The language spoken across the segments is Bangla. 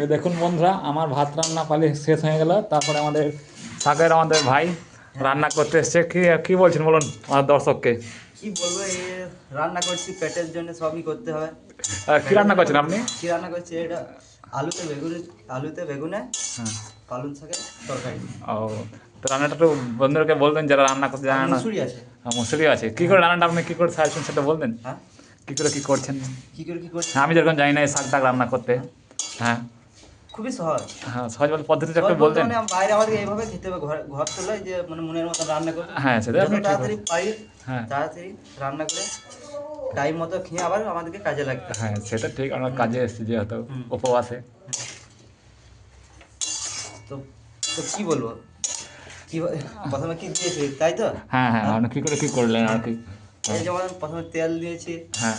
এই দেখুন বন্ধুরা, আমার ভাত রান্না পালি শেষ হয়ে গেল। তারপরে আমাদের সাগর আমাদের ভাই রান্না করতে এসছে। কি কি বলছেন বলুন আমার দর্শককে। কি বলবো, এই রান্না করছি পেটের জন্য, সবই করতে হয়। কি পেটের রান্না জন্য করছেন আপনি? কি রান্না করছি এটা? আলুতে বেগুনে হ্যাঁ। পালং শাকের তরকারি। ও, তো রান্নাটা একটু বন্ধুদেরকে বলবেন যারা রান্না করতে আর জানে না। মুসুরি আছে। মুসুরি আছে, কি করে রান্নাটা আপনি কি করে সাজছেন সেটা বলবেন। হ্যাঁ, কি করে কি করছেন? কি করছি? হ্যাঁ, আমি যেরকম জানি না এই শাক টাক রান্না করতে। হ্যাঁ। খুবই সহজ। হ্যাঁ, সহজ বলে পদ্ধতিটা সহজ একটু বলতে বলতেন। মানে বাইরে আমাদের এইভাবে খেতে হবে, ঘর তোলায় যে মানে মনের মতো রান্না করবো। হ্যাঁ, সেটা যত আপনি ঠিক তাড়াতাড়ি বলছেন। পারি হ্যাঁ। তাড়াতাড়ি রান্না করে টাইম মতো খেয়ে আবার আমাদেরকে কাজে লাগতে হবে। হ্যাঁ, সেটা ঠিক। আমরা হুম। কাজে এসেছি যেহেতু হুম। উপবাসে। তো তো কি বলবো, কি প্রথমে কি দিয়েছি তাই তো? হ্যাঁ হ্যাঁ, হ্যাঁ? আপনি কি করে কি করলেন আর কি। এই হ্যাঁ। যেমন প্রথমে তেল দিয়েছি, হ্যাঁ।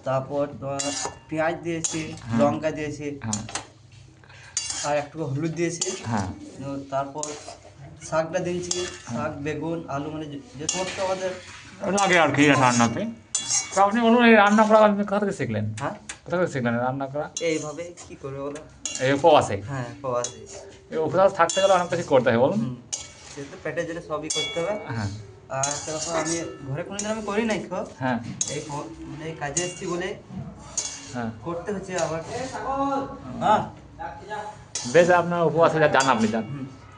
তারপর তোমার পেঁয়াজ দিয়েছি, হ্যাঁ। লঙ্কা দিয়েছি, হ্যাঁ। আর একটু হলুদ দিয়েছি। হ্যাঁ। তারপর শাকটা দিয়েছি, শাক বেগুন আলু মানে যে সমস্ত আমাদের। ওটা আগে আর কি রান্নাতে। তো আপনি বলুন এই রান্না করা আপনি কোথা থেকে শিখলেন? হ্যাঁ, কোথা থেকে শিখলেন এই রান্না করা? এইভাবে কি করবে বলো? এই উপবাসে। হ্যাঁ, প্রবাসী। এই উপবাস থাকতে গেলে অনেক কিছু করতে হয় বলুন। হুম, সেহেতু পেটের জন্য সবই করতে হবে। হ্যাঁ। আর একটা কথা, আমি ঘরে কোনোদিন আমি করি নাই খো, হ্যাঁ। মানে এই কাজে এসেছি বলে হ্যাঁ। করতে হচ্ছে আবার। হ্যাঁ। বেশ, আপনার উপবাসে যা যান আপনি যান। হুম।